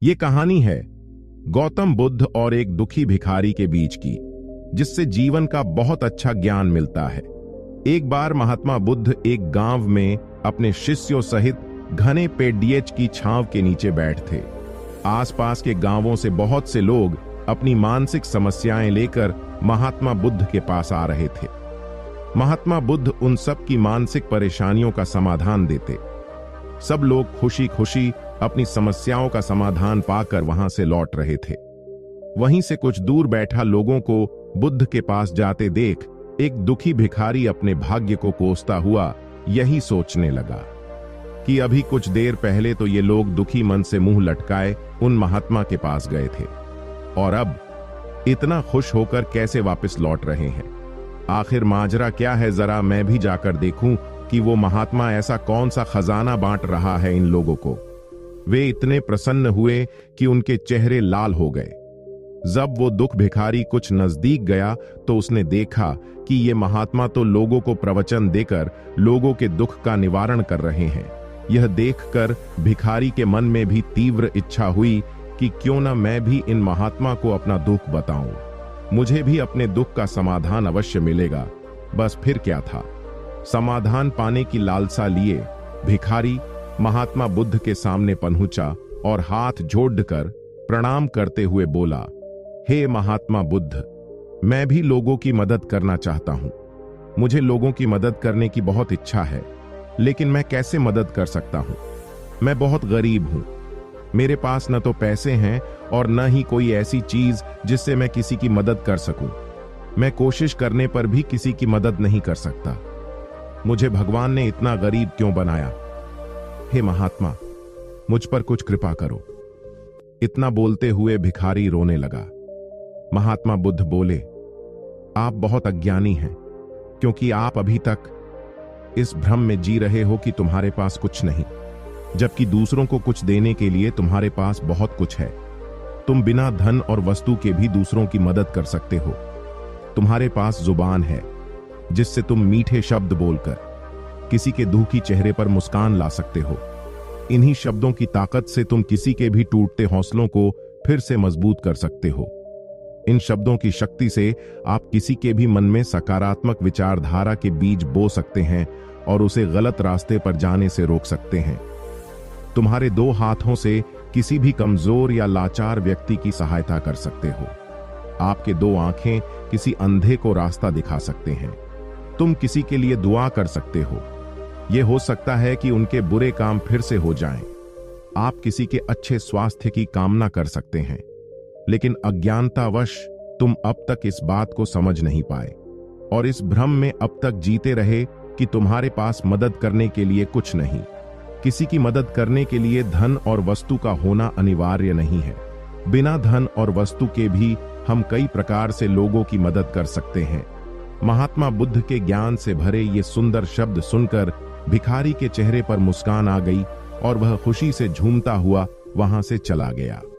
ये कहानी है गौतम बुद्ध और एक दुखी भिखारी के बीच की, जिससे जीवन का बहुत अच्छा ज्ञान मिलता है। एक बार महात्मा बुद्ध एक गांव में अपने शिष्यों सहित घने पेड़ की छांव के नीचे बैठ थे। आसपास के गांवों से बहुत से लोग अपनी मानसिक समस्याएं लेकर महात्मा बुद्ध के पास आ रहे थे। महात्मा बुद्ध उन सब की मानसिक परेशानियों का समाधान देते। सब लोग खुशी खुशी अपनी समस्याओं का समाधान पाकर वहां से लौट रहे थे। वहीं से कुछ दूर बैठा लोगों को बुद्ध के पास जाते देख एक दुखी भिखारी अपने भाग्य को कोसता हुआ यही सोचने लगा कि अभी कुछ देर पहले तो ये लोग दुखी मन से मुंह लटकाए उन महात्मा के पास गए थे, और अब इतना खुश होकर कैसे वापस लौट रहे हैं। आखिर माजरा क्या है, जरा मैं भी जाकर देखूं कि वो महात्मा ऐसा कौन सा खजाना बांट रहा है इन लोगों को। वे इतने प्रसन्न हुए कि उनके चेहरे लाल हो गए। जब वो दुख भिखारी कुछ नजदीक गया तो उसने देखा कि ये महात्मा तो लोगों को प्रवचन देकर लोगों के दुख का निवारण कर रहे हैं। यह देखकर भिखारी के मन में भी तीव्र इच्छा हुई कि क्यों न मैं भी इन महात्मा को अपना दुख बताऊं, मुझे भी अपने दुख का समाधान अवश्य मिलेगा। बस फिर क्या था, समाधान पाने की लालसा लिए भिखारी महात्मा बुद्ध के सामने पहुंचा और हाथ जोड़कर प्रणाम करते हुए बोला, हे महात्मा बुद्ध, मैं भी लोगों की मदद करना चाहता हूं। मुझे लोगों की मदद करने की बहुत इच्छा है, लेकिन मैं कैसे मदद कर सकता हूं? मैं बहुत गरीब हूं। मेरे पास न तो पैसे हैं और न ही कोई ऐसी चीज जिससे मैं किसी की मदद कर सकूं। मैं कोशिश करने पर भी किसी की मदद नहीं कर सकता। मुझे भगवान ने इतना गरीब क्यों बनाया? हे महात्मा, मुझ पर कुछ कृपा करो। इतना बोलते हुए भिखारी रोने लगा। महात्मा बुद्ध बोले, आप बहुत अज्ञानी हैं, क्योंकि आप अभी तक इस भ्रम में जी रहे हो कि तुम्हारे पास कुछ नहीं, जबकि दूसरों को कुछ देने के लिए तुम्हारे पास बहुत कुछ है। तुम बिना धन और वस्तु के भी दूसरों की मदद कर सकते हो। तुम्हारे पास जुबान है, जिससे तुम मीठे शब्द बोलकर किसी के दुखी चेहरे पर मुस्कान ला सकते हो। इन्हीं शब्दों की ताकत से तुम किसी के भी टूटते हौसलों को फिर से मजबूत कर सकते हो। इन शब्दों की शक्ति से आप किसी के भी मन में सकारात्मक विचारधारा के बीज बो सकते हैं और उसे गलत रास्ते पर जाने से रोक सकते हैं। तुम्हारे दो हाथों से किसी भी कमजोर या लाचार व्यक्ति की सहायता कर सकते हो। आपके दो आंखें किसी अंधे को रास्ता दिखा सकते हैं। तुम किसी के लिए दुआ कर सकते हो। यह हो सकता है कि उनके बुरे काम फिर से हो जाएं। आप किसी के अच्छे स्वास्थ्य की कामना कर सकते हैं, लेकिन अज्ञानतावश तुम अब तक इस बात को समझ नहीं पाए और इस भ्रम में अब तक जीते रहे कि तुम्हारे पास मदद करने के लिए कुछ नहीं। किसी की मदद करने के लिए धन और वस्तु का होना अनिवार्य नहीं है। बिना धन और वस्तु के भी हम कई प्रकार से लोगों की मदद कर सकते हैं। महात्मा बुद्ध के ज्ञान से भरे ये सुंदर शब्द सुनकर भिखारी के चेहरे पर मुस्कान आ गई और वह खुशी से झूमता हुआ वहां से चला गया।